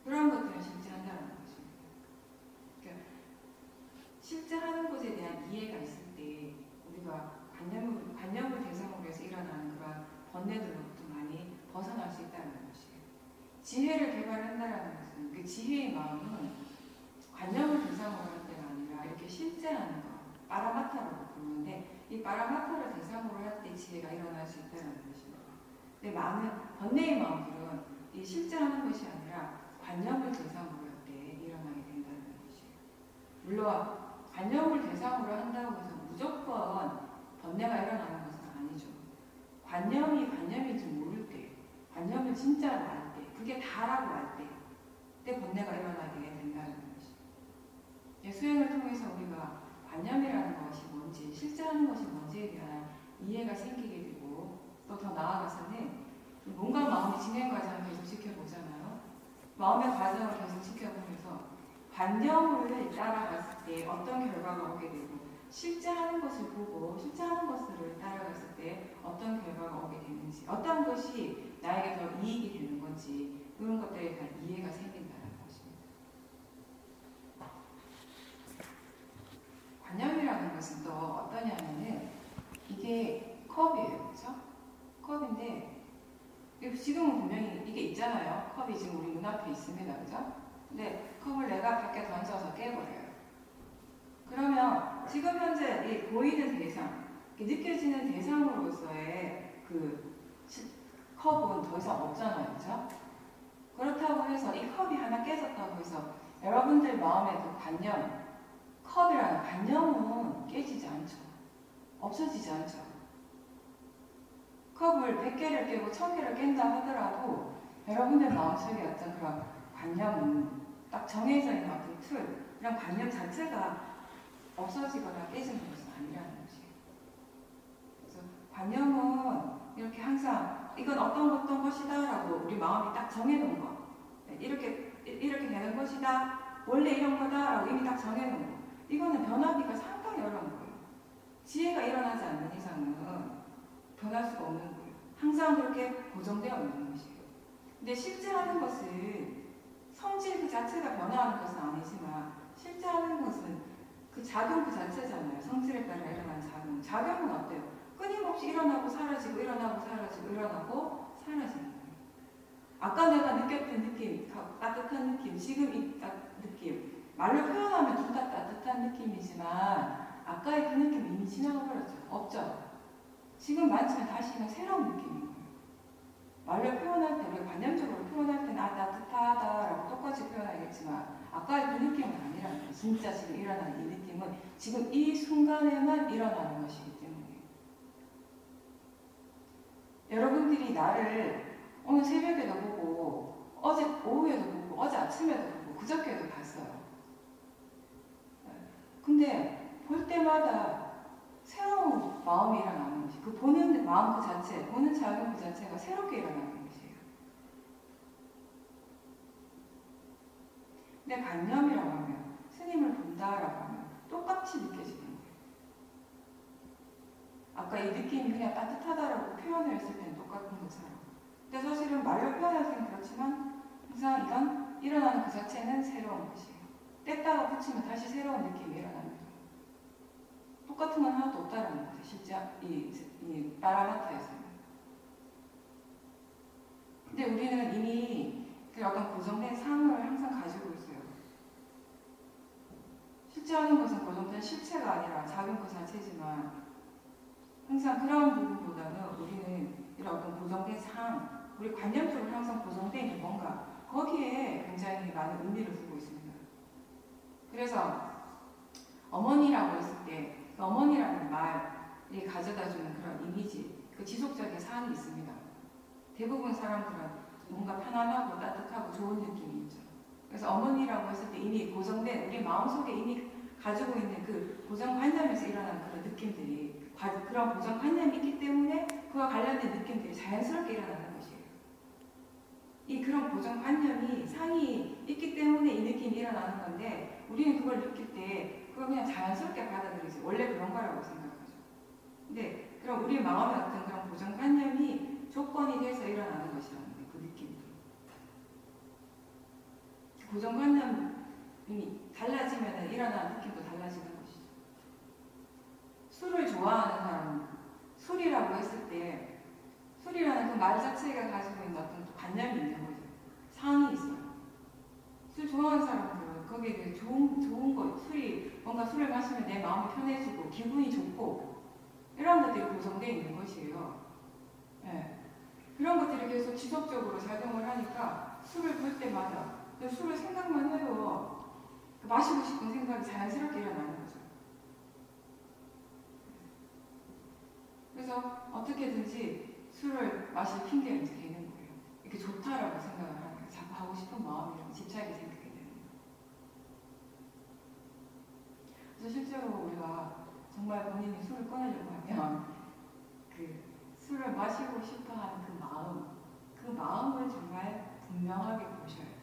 그런 것들을 실제 한다는 것입니다. 그러니까 실제 하는 것에 대한 이해가 있을 때 우리가 관념을 대상으로 해서 일어나는 그런 번뇌들로부터 많이 벗어날 수 있다는 것이에요. 지혜를 개발한다는 것은 그 지혜의 마음은 관념을 대상으로 할 때가 아니라 이렇게 실제하는 것, 빠라마타라고 부르는데 이 빠라마타를 대상으로 할 때 지혜가 일어날 수 있다는 것입니다. 근데 많은 번뇌의 마음들은 이 실제하는 것이 아니라 관념을 대상으로 할 때 일어나게 된다는 것이에요. 물론 관념을 대상으로 한다고 해서 무조건 번뇌가 일어나는 것은 아니죠. 관념이 관념인지 모를 때, 관념을 진짜로 알 때, 그게 다라고 알 때, 그때 번뇌가 일어나게 된다는 것이죠. 수행을 통해서 우리가 관념이라는 것이 뭔지, 실제 하는 것이 뭔지에 대한 이해가 생기게 되고 또 더 나아가서는 몸과 마음의 진행 과정을 계속 지켜보잖아요. 마음의 과정을 계속 지켜보면서 관념을 따라갔을 때 어떤 결과가 오게 되고 실제 하는 것을 보고 실제 하는 것을 따라갔을 때 어떤 결과가 오게 되는지 어떤 것이 나에게 더 이익이 되는 건지 그런 것들에 대한 이해가 생긴다는 것입니다. 관념이라는 것은 또 어떠냐면은 이게 컵이에요. 그렇죠? 컵인데 지금은 분명히 이게 있잖아요. 컵이 지금 우리 눈앞에 있습니다. 그죠? 근데 컵을 내가 밖에 던져서 깨버려요. 그러면 지금 현재 이 보이는 대상, 느껴지는 대상으로서의 그 컵은 더 이상 없잖아요. 그죠? 그렇다고 해서 이 컵이 하나 깨졌다고 해서 여러분들 마음의 그 관념, 컵이라는 관념은 깨지지 않죠. 없어지지 않죠. 컵을 100개를 깨고 1000개를 깬다 하더라도 여러분들 마음속에 어떤 그런 관념은 딱 정해져 있는 어떤 틀, 이런 관념 자체가 없어지거나 깨지는 것은 아니라는 것이에요. 그래서 관념은 이렇게 항상 이건 어떤 것이다 라고 우리 마음이 딱 정해놓은 거, 이렇게 되는 것이다, 원래 이런 거다 라고 이미 딱 정해놓은 거, 이거는 변하기가 상당히 어려운 거예요. 지혜가 일어나지 않는 이상은 변할 수가 없는 거예요. 항상 그렇게 고정되어 있는 것이에요. 근데 실제 하는 것은 성질 그 자체가 변화하는 것은 아니지만 실제 하는 것은 그 작용 그 자체잖아요. 성질에 따라 일어나는 작용. 작용은 어때요? 끊임없이 일어나고 사라지고 일어나고 사라지고 일어나고 사라지는 거예요. 아까 내가 느꼈던 느낌, 따뜻한 느낌, 지금 이 느낌, 말로 표현하면 둘 다 따뜻한 느낌이지만 아까의 그 느낌이 이미 지나가 버렸죠. 없죠. 지금 만지면 다시는 새로운 느낌인 거예요. 말로 표현할 때, 우리가 관념적으로 표현할 때는 따뜻하다라고 똑같이 표현하겠지만 아까의 그 느낌은 아니라는 거예요. 진짜 지금 일어나는 이 느낌은 지금 이 순간에만 일어나는 것이기 때문에. 여러분들이 나를 오늘 새벽에도 보고 어제 오후에도 보고 어제 아침에도 보고 그저께도 봤어요. 근데 볼 때마다 새로운 마음이 일어나는 것이, 그 보는 마음 그 자체, 보는 작용 그 자체가 새롭게 일어나는 것이에요. 근데 관념이라고 하면, 스님을 본다라고 하면 똑같이 느껴지는 거예요. 아까 이 느낌이 그냥 따뜻하다라고 표현을 했을 때는 똑같은 것처럼. 근데 사실은 말로 표현할 때는 그렇지만 항상 이건 일어나는 그 자체는 새로운 것이에요. 뗐다가 붙이면 다시 새로운 느낌이 일어나는 거예요. 똑같은 건 하나도 없다는 거죠. 실제 이 파라마타에서는. 근데 우리는 이미 그 어떤 고정된 상을 항상 가지고 있어요. 실제 하는 것은 고정된 실체가 아니라 작은 것 자체지만 항상 그런 부분보다는 우리는 이런 어떤 고정된 상, 우리 관념적으로 항상 고정된 게 뭔가 거기에 굉장히 많은 의미를 두고 있습니다. 그래서 어머니라고 했을 때 어머니라는 말이 가져다주는 그런 이미지, 그 지속적인 상이 있습니다. 대부분 사람들은 뭔가 편안하고 따뜻하고 좋은 느낌이 있죠. 그래서 어머니라고 했을 때 이미 고정된 우리 마음속에 이미 가지고 있는 그 고정관념에서 일어나는 그런 느낌들이, 그런 고정관념이 있기 때문에 그와 관련된 느낌들이 자연스럽게 일어나는 것이에요. 이 그런 고정관념이 상이 있기 때문에 이 느낌이 일어나는 건데 우리는 그걸 느낄 때 그걸 그냥 자연스럽게 받아들이지 원래 그런 거라고 생각하죠. 근데 그럼 우리 마음의 어떤 그런 고정관념이 조건이 돼서 일어나는 것이라는 게 그 느낌도. 고정관념이 달라지면 일어나는 느낌도 달라지는 것이죠. 술을 좋아하는 사람은 술이라고 했을 때 술이라는 그 말 자체가 가지고 있는 어떤 관념이 있는 거죠. 상이 있어요. 술 좋아하는 사람들은 거기에 대해 좋은 거, 뭔가 술을 마시면 내 마음이 편해지고 기분이 좋고 이런 것들이 고정되어 있는 것이에요. 네. 그런 것들이 계속 지속적으로 작용을 하니까 술을 볼 때마다 술을 생각만 해도 마시고 싶은 생각이 자연스럽게 일어나는 거죠. 그래서 어떻게든지 술을 마실 핑계를 대는 거예요. 이게 좋다라고 생각을 하는 거예요. 자꾸 하고 싶은 마음이랑 집착이 생기게 되는 거예요. 그래서 실제로 우리가 정말 본인이 술을 끊으려고 하면 그 술을 마시고 싶어하는 그 마음을 정말 분명하게 보셔야 돼요.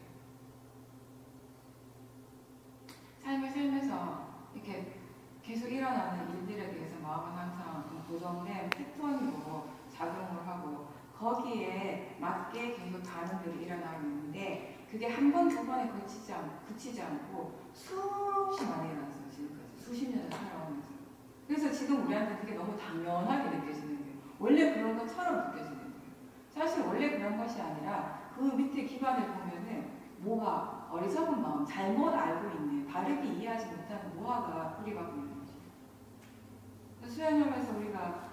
삶을 살면서 이렇게 계속 일어나는 일들에 대해서 마음은 항상 고정된 패턴으로 작용을 하고 거기에 맞게 계속 반응들이 일어나고 있는데 그게 한 번, 두 번에 그치지 않고 수없이 많이 일어났어요. 지금까지. 수십 년을 살아오면서. 그래서 지금 우리한테 그게 너무 당연하게 느껴지는 거예요. 원래 그런 것처럼 느껴지는 거예요. 사실 원래 그런 것이 아니라 그 밑에 기반을 보면은 모화, 어리석은 마음, 잘못 알고 있는, 바르게 이해하지 못하는 모화가 뿌리가 보이는 거죠. 수행하면서 우리가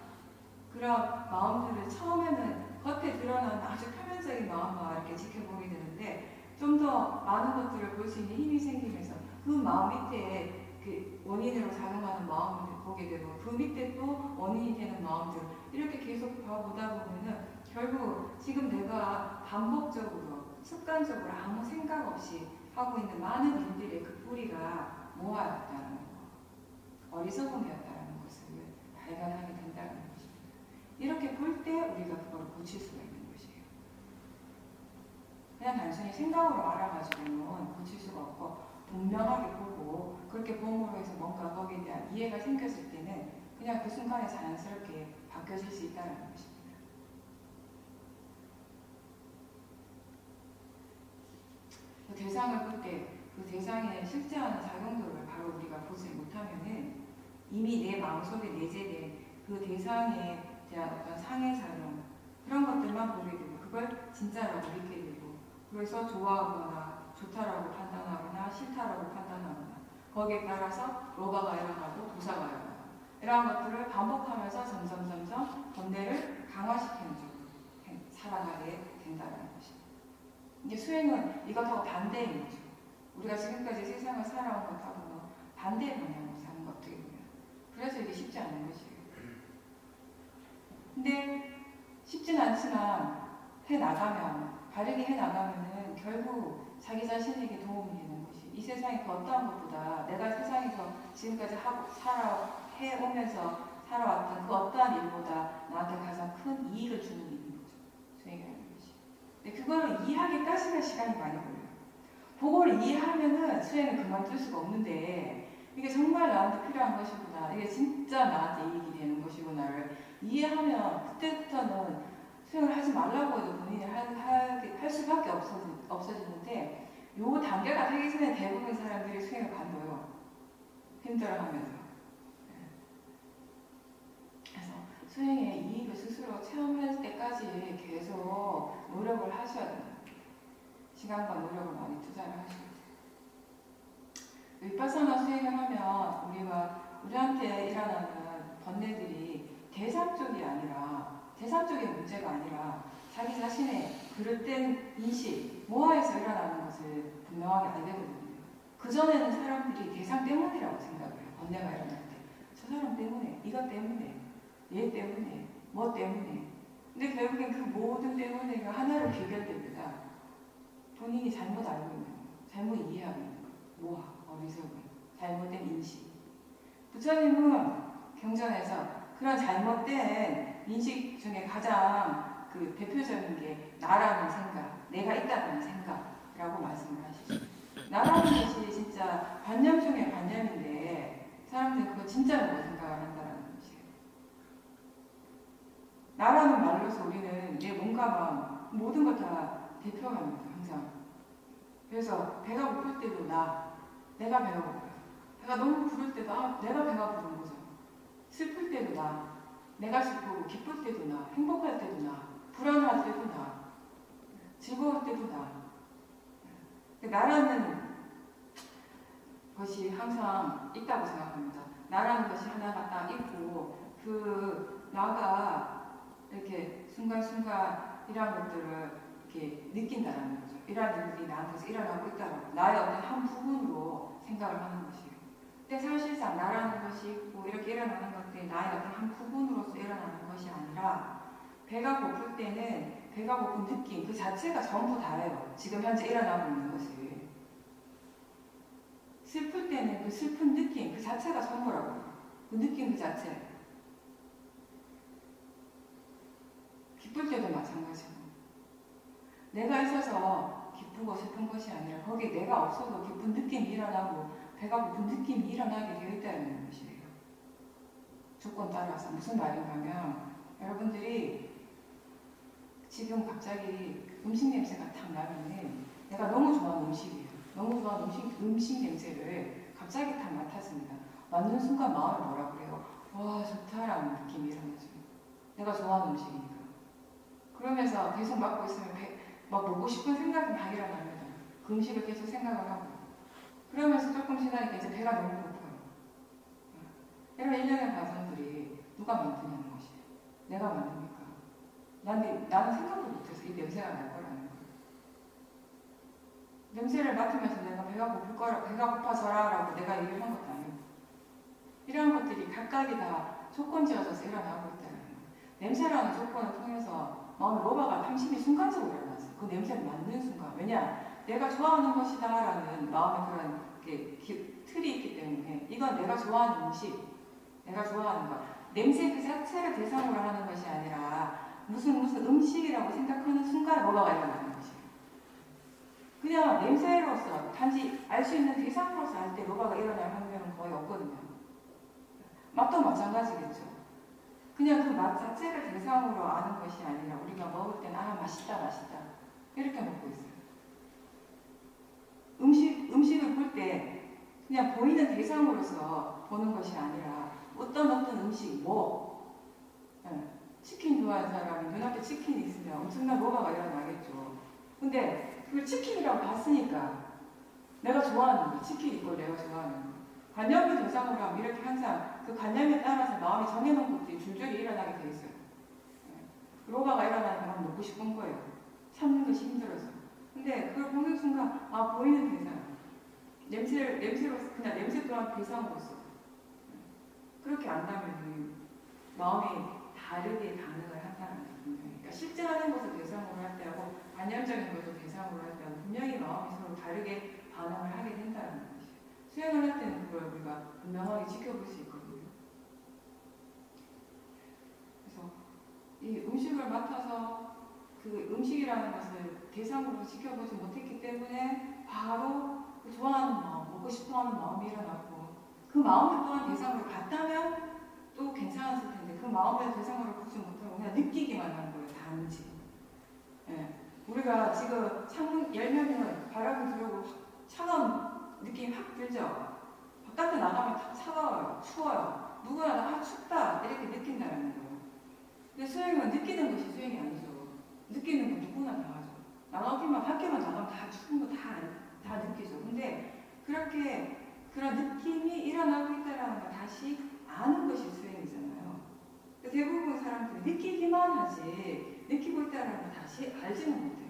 그런 마음들을 처음에는 겉에 드러나는 아주 표면적인 마음만 이렇게 지켜보게 되는데 좀 더 더 많은 것들을 볼 수 있는 힘이 생기면서 그 마음 밑에 그 원인으로 작용하는 마음을 보게 되고 그 밑에 또 원인이 되는 마음들 이렇게 계속 봐보다 보면은 결국 지금 내가 반복적으로 습관적으로 아무 생각 없이 하고 있는 많은 일들의 그 뿌리가 뭐였다는 거, 어리석음이었다는 것을 발견하게 된다는 것입니다. 이렇게 볼 때 우리가 그걸 고칠 수가 있는 것이에요. 그냥 단순히 생각으로 알아가지고는 고칠 수가 없고 분명하게 보고 그렇게 봄으로 해서 뭔가 거기에 대한 이해가 생겼을 때는 그냥 그 순간에 자연스럽게 바뀌어질 수 있다는 것입니다. 그 대상을 볼 때 그 대상에 실제하는 작용도를 바로 우리가 보지 못하면은 이미 내 마음속에 내재된 그 대상에 대한 어떤 상해작용 그런 것들만 보게 되고 그걸 진짜라고 믿게 되고 그래서 좋아하거나 좋다라고 판단하거나 싫다라고 판단하거나 거기에 따라서 로바가 일어나고 도사가 일어나고 이러한 것들을 반복하면서 점점 번뇌를 강화시키는 쪽으로 살아가게 된다는 것입니다. 이제 수행은 이것하고 반대인 거죠. 우리가 지금까지 세상을 살아온 것하고는 반대 방향으로 사는 것 어떻게 보면. 그래서 이게 쉽지 않은 것이에요. 근데 쉽진 않지만 해나가면 바르게 해나가면은 결국 자기 자신에게 도움이 되는 것이 이 세상의 그 어떠한 것보다 내가 세상에서 지금까지 해오면서 살아왔던 그 어떠한 일보다 나한테 가장 큰 이익을 주는 일인 거죠. 수행이라는 것이. 근데 그거를 이해하기까지가 시간이 많이 걸려요. 그걸 이해하면은 수행을 그만둘 수가 없는데 이게 정말 나한테 필요한 것이구나. 이게 진짜 나한테 이익이 되는 것이구나를 이해하면 그때부터는 수행을 하지 말라고 해도 본인이 할 수밖에 없어지는데 요 단계가 되기 전에 대부분 사람들이 수행을 관둬요. 힘들어하면서. 그래서 수행의 이익을 스스로 체험할 때까지 계속 노력을 하셔야 됩니다. 시간과 노력을 많이 투자를 하셔야 돼요. 위파사나 수행을 하면 우리한테 일어나는 번뇌들이 대상 쪽이 아니라 대상 쪽의 문제가 아니라 자기 자신의 그릇된 인식, 모아에서 일어나는 것을 분명하게 알게 되거든요. 그전에는 사람들이 대상 때문이라고 생각을 해요. 번뇌가 일어날 때. 저 사람 때문에, 이것 때문에, 얘 때문에, 뭐 때문에. 근데 결국엔 그 모든 때문에가 하나로 귀결됩니다. 본인이 잘못 알고 있는 거, 잘못 이해하고 있는 거, 모아, 어리석은, 잘못된 인식. 부처님은 경전에서 그런 잘못된 인식 중에 가장 그 대표적인 게 나라는 생각, 내가 있다는 생각이라고 말씀을 하시죠. 나라는 것이 진짜 관념 중에 관념인데 사람들은 그거 진짜라고 생각을 한다는 것이에요. 나라는 말로서 우리는 내 몸과 마음 모든 걸 다 대표합니다. 항상. 그래서 배가 고플 때도 내가 배가 고파요. 배가 너무 부를 때도 내가 배가 부른 거죠. 슬플 때도 내가 슬프고 기쁠 때도 행복할 때도 불안할 때도 즐거울 때도 나라는 것이 항상 있다고 생각합니다. 나라는 것이 하나가 딱 있고 그 나가 이렇게 순간순간 이런 것들을 이렇게 느낀다는 거죠. 이런 일이 나한테서 일어나고 있다라고 나의 어떤 한 부분으로 생각을 하는 것이에요. 근데 사실상 나라는 것이 있고 이렇게 일어나는 것들이 나의 어떤 한 부분으로서 일어나는 것이 아니라 배가 고플 때는 배가 고픈 느낌 그 자체가 전부 다예요. 지금 현재 일어나고 있는 것을. 슬플 때는 그 슬픈 느낌 그 자체가 전부라고. 그 느낌 그 자체. 기쁠 때도 마찬가지고. 내가 있어서 기쁘고 슬픈 것이 아니라 거기에 내가 없어도 기쁜 느낌이 일어나고 배가 고픈 느낌이 일어나게 되어 있다는 것이에요. 조건 따라서 무슨 말인가 하면 여러분들이 지금 갑자기 음식 냄새가 탁 나면은 내가 너무 좋아하는 음식이에요. 너무 좋아하는 음식 냄새를 갑자기 탁 맡았습니다. 맡는 순간 마음이 뭐라 그래요? 와 좋다라는 느낌이 일어나죠. 내가 좋아하는 음식이니까. 그러면서 계속 맡고 있으면 막 먹고 싶은 생각이 막 일어납니다. 그 음식을 계속 생각을 하고. 그러면서 조금 지나니까 이제 배가 너무 고파요. 이런 일련의 과정들이 누가 만드냐는 것이에요. 내가 만듭니까? 나는 생각도 못해서 이 냄새가 날 거라는 거예요. 냄새를 맡으면서 내가 배가 고파서라라고 내가 얘기를 한 것도 아니고 이러한 것들이 각각이 다 조건지어져서 일어나고 있다는 거예요. 냄새라는 조건을 통해서 마음의 로바가 탐심이 순간적으로 일어났어요. 그 냄새를 맡는 순간. 왜냐? 내가 좋아하는 것이다 라는 마음의 그런 틀이 있기 때문에 이건 내가 좋아하는 음식, 내가 좋아하는 것. 냄새 그 자체를 대상으로 하는 것이 아니라 무슨 음식이라고 생각하는 순간 로바가 일어나는 것이에요. 그냥 냄새로서 단지 알 수 있는 대상으로서 할 때 로바가 일어날 확률은 거의 없거든요. 맛도 마찬가지겠죠. 그냥 그 맛 자체를 대상으로 아는 것이 아니라 우리가 먹을 때는 아 맛있다 이렇게 먹고 있어요. 음식을 볼 때 그냥 보이는 대상으로서 보는 것이 아니라 어떤 음식 치킨 좋아하는 사람이 눈앞에 치킨이 있으면 엄청난 로바가 일어나겠죠. 근데 그걸 치킨이라고 봤으니까 내가 좋아하는 거 치킨 있고 내가 좋아하는 거 관념을 대상으로 하면 이렇게 항상 그 관념에 따라서 마음이 정해놓은 것들이 줄줄이 일어나게 돼 있어요. 로바가 일어나는 건 먹고 싶은 거예요. 참는 것이 힘들어서. 근데 그걸 보는 순간 아 보이는 대상 냄새로서 그냥 냄새 또한 대상으로서 그렇게 안다면 마음이 다르게 반응을 한다는 거예요. 그러니까 실제 하는 것을 대상으로 할 때하고 관념적인 것을 대상으로 할 때하고 분명히 마음이 서로 다르게 반응을 하게 된다는 것이에요. 수행을 할 때는 그걸 우리가 분명하게 지켜볼 수 있거든요. 그래서 이 음식을 맡아서 그 음식이라는 것을 대상으로 지켜보지 못했기 때문에 바로 그 좋아하는 마음, 먹고 싶어하는 마음이 일어나고 그 마음을 또한 대상으로 봤다면 또 괜찮았을 텐데 그 마음을 대상으로 보지 못하고 그냥 느끼기만 한 거예요. 단지. 우리가 지금 창문 열면은 바람이 들어오고 차가운 느낌이 확 들죠. 바깥에 나가면 다 차가워요. 추워요. 누구나 다 춥다 이렇게 느낀다는 거예요. 근데 수행은 느끼는 것이 수행이 아니죠. 느끼는 건 누구나 다 하죠. 나가기만 밖에만 나가면 다 추운 거 다 느끼죠. 근데 그렇게 그런 느낌이 일어나고 있다는 걸 다시 아는 것이 수행이잖아요. 대부분 사람들이 느끼기만 하지 느끼고 있다는 걸 다시 알지는 못해요.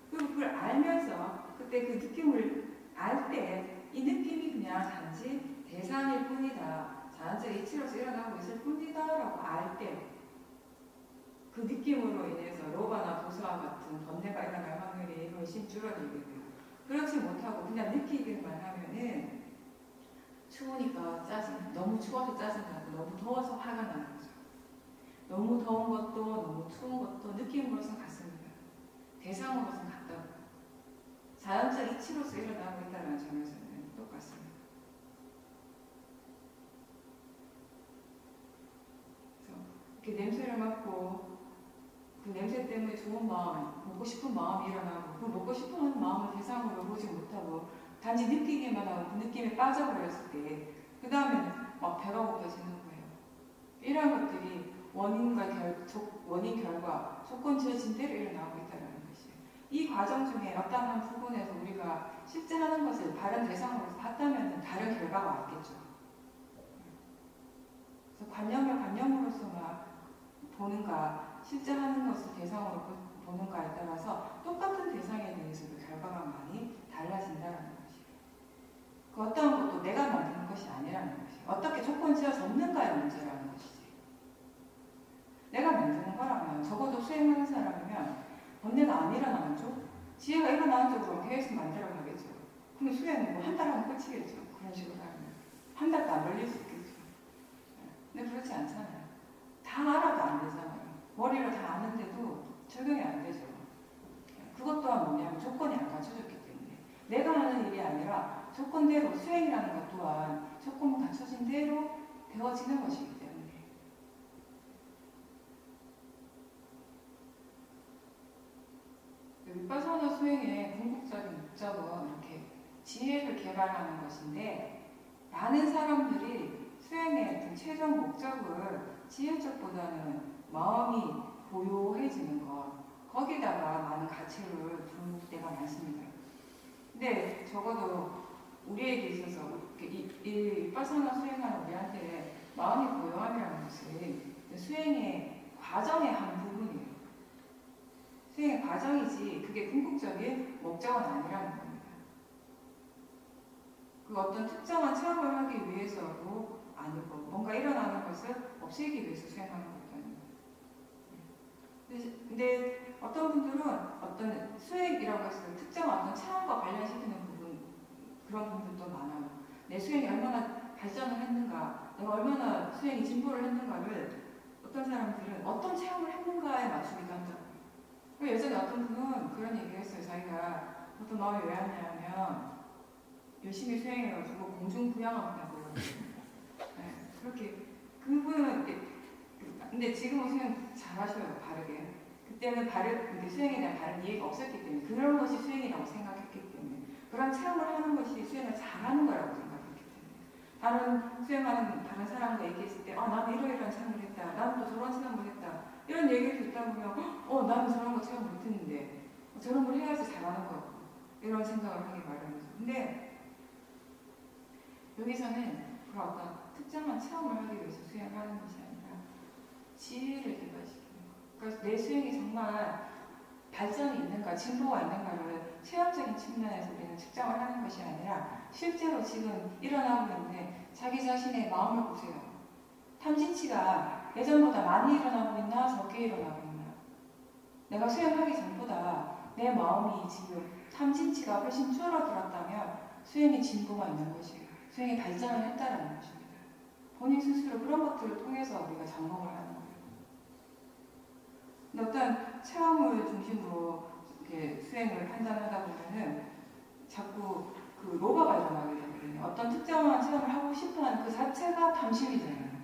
그리고 그걸 알면서 그때 그 느낌을 알 때 이 느낌이 그냥 단지 대상일 뿐이다. 자연적 이치로서 일어나고 있을 뿐이다라고 알 때 그 느낌으로 인해서 로바나 도서와 같은 번뇌가 일어날 확률이 훨씬 줄어들게 돼요. 그렇지 못하고 그냥 느끼기만 하면은 추우니까 짜증, 너무 추워서 짜증나고 너무 더워서 화가 나는 거죠. 너무 더운 것도 너무 추운 것도 느낌으로서는 같습니다. 대상으로서는 같다고. 자연적 이치로서 일어나고 있다는 점에서는 똑같습니다. 그래서 이렇게 냄새를 맡고 그 냄새 때문에 좋은 마음, 먹고 싶은 마음이 일어나고 그 먹고 싶은 마음을 대상으로 보지 못하고 단지 느끼기만 하고 그 느낌에 빠져버렸을 때 그 다음에는 막 배가 고파지는 거예요. 이런 것들이 원인 결과 조건 지어진 대로 일어나고 있다는 것이에요. 이 과정 중에 어떤 한 부분에서 우리가 실제 하는 것을 다른 대상으로 봤다면 다른 결과가 왔겠죠. 그래서 관념으로서만 보는가 실제 하는 것을 대상으로 보는가에 따라서 똑같은 대상에 대해서도 결과가 많이 달라진다는 것이에요. 그 어떤 것도 내가 만드는 것이 아니라는 것이에요. 어떻게 조건 지어졌는가의 문제라는 것이지. 내가 만드는 거라면 적어도 수행하는 사람이면 번뇌가 안 일어나죠. 지혜가 일어나는 쪽으로 계속 만들어 가겠죠. 그럼 수행은 뭐 한 달 하면 끝이겠죠. 그런 식으로 하면. 한 달도 안 걸릴 수 있겠죠. 근데 그렇지 않잖아요. 다 알아도 안 되잖아요. 머리로 다 아는데도 적용이 안 되죠. 그것 또한 뭐냐면 조건이 안 갖춰졌기 때문에 내가 하는 일이 아니라 조건대로 수행이라는 것 또한 조건이 갖춰진 대로 되어지는 것이기 때문에 위파사나 수행의 궁극적인 목적은 이렇게 지혜를 개발하는 것인데 많은 사람들이 수행의 어떤 최종 목적을 지혜적보다는 마음이 고요해지는 것 거기다가 많은 가치를 두는 때가 많습니다. 근데 적어도 우리에게 있어서 이 위파사나 수행하는 우리한테 마음이 고요함이라는 것은 수행의 과정의 한 부분이에요. 수행의 과정이지 그게 궁극적인 목적은 아니라는 겁니다. 그 어떤 특정한 체험을 하기 위해서도 아니고 뭔가 일어나는 것을 없애기 위해서 수행하는 것도 아니고. 근데 어떤 분들은 어떤 수행이라고 해서 특정한 어떤 체험과 관련시키는 부분, 그런 분들도 많아요. 내 수행이 얼마나 발전을 했는가, 내가 얼마나 수행이 진보를 했는가를 어떤 사람들은 어떤 체험을 했는가에 맞추기도 한다고요. 예전에 어떤 분은 그런 얘기를 했어요. 자기가 어떤 마음이 왜 왔냐면 열심히 수행해가지고 공중부양하고 네, 그렇게 그분은 근데 지금은 수행 잘하셔요. 바르게. 그때는 수행에 대한 바른 이해가 없었기 때문에 그런 것이 수행이라고 생각했기 때문에 그런 체험을 하는 것이 수행을 잘하는 거라고 생각했기 때문에 다른 수행하는 다른 사람과 얘기했을 때 나는 이러이러한 체험을 했다. 나는 또 저런 체험을 했다. 이런 얘기를 듣다 보면 나는 저런 거 체험 못했는데 저런 걸 해야지 잘하는 거고 이런 생각을 하기 마련이죠. 근데 여기서는 그런 어떤 특정한 체험을 하기 위해서 수행하는 것이 아니라 지혜를 개발시키는 것. 그러니까 내 수행이 정말 발전이 있는가, 진보가 있는가를 체험적인 측면에서 우리는 측정을 하는 것이 아니라 실제로 지금 일어나고 있는 자기 자신의 마음을 보세요. 탐진치가 예전보다 많이 일어나고 있나, 적게 일어나고 있나. 내가 수행하기 전보다 내 마음이 지금 탐진치가 훨씬 줄어들었다면 수행의 진보가 있는 것이에요. 수행이 발전을 했다는 것입니다. 본인 스스로 그런 것들을 통해서 우리가 점검을 하는 거예요. 근데 어떤 체험을 중심으로 이렇게 수행을 판단하다 보면은 자꾸 그 로바가 일어나게 되거든요. 어떤 특정한 체험을 하고 싶어하는 그 자체가 탐심이 되는 거예요.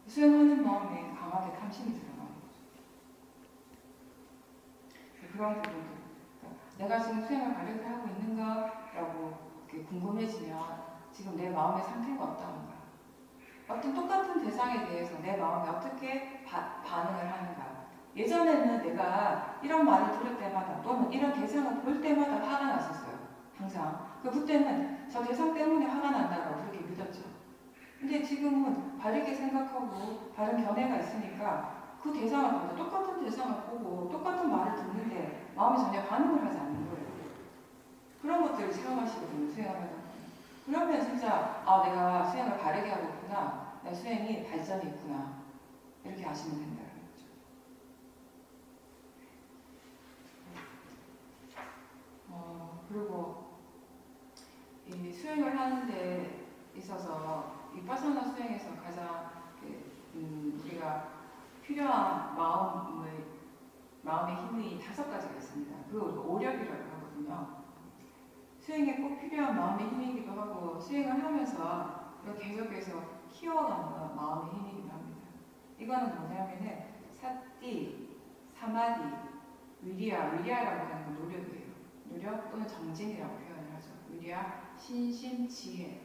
수행하는 마음에 강하게 탐심이 들어가는 거죠. 그런 부분도 그러니까 내가 지금 수행을 바르게 하고 있는가라고 궁금해지면 지금 내 마음의 상태가 어떤가, 어떤 똑같은 대상에 대해서 내 마음이 어떻게 반응을 하는가. 예전에는 내가 이런 말을 들을 때마다 또는 이런 대상을 볼 때마다 화가 났었어요. 항상. 그때는 저 대상 때문에 화가 난다고 그렇게 믿었죠. 근데 지금은 바르게 생각하고 바른 견해가 있으니까 그 대상을 봐도 똑같은 대상을 보고 똑같은 말을 듣는데 마음이 전혀 반응을 하지 않는 거예요. 그런 것들을 체험하시거든요. 수행하면서. 그러면 진짜 내가 수행을 바르게 하고 있구나. 내 수행이 발전이 있구나. 이렇게 아시면 된다는 거죠. 그리고 이 수행을 하는 데 있어서 위파사나 수행에서 가장 우리가 필요한 마음의 힘이 5가지가 있습니다. 그걸 오력이라고 하거든요. 수행에 꼭 필요한 마음의 힘이기도 하고 수행을 하면서 계속해서 키워가는 마음의 힘이기도 합니다. 이거는 뭐냐면은 사띠, 사마디, 위리아라고 하는 건 노력이에요. 노력 또는 정진이라고 표현을 하죠. 위리아, 신심, 지혜.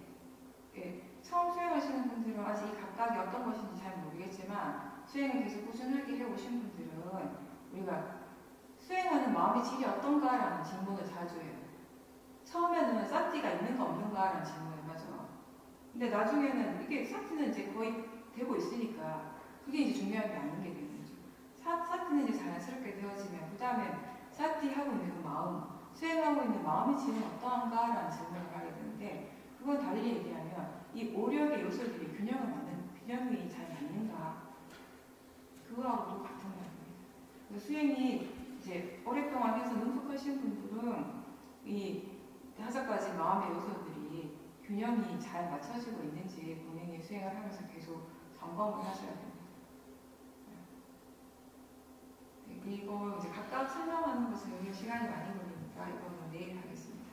처음 수행하시는 분들은 아직 이 각각이 어떤 것인지 잘 모르겠지만 수행을 계속 꾸준하게 해오신 분들은 우리가 수행하는 마음의 질이 어떤가라는 질문을 자주 해요. 처음에는 사티가 있는가 없는가라는 질문을 하죠. 근데 나중에는 이게 사티는 이제 거의 되고 있으니까 그게 이제 중요한 게 아닌 게 되는 거죠. 사티는 이제 자연스럽게 되어지면 그 다음에 사티 하고 있는 그 마음, 수행하고 있는 마음의 질은 어떠한가라는 질문을 하게 되는데 그건 달리 얘기하면 이 오력의 요소들이 균형이 잘 맞는가 그거하고도 같은 말입니다. 수행이 이제 오랫동안 해서 능숙하신 분들은 이 5가지 마음의 요소들이 균형이 잘 맞춰지고 있는지 본인이 수행을 하면서 계속 점검을 하셔야 됩니다. 이거 이제 각각 설명하는 것은 시간이 많이 걸리니까 이거는 내일 하겠습니다.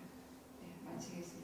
네, 마치겠습니다.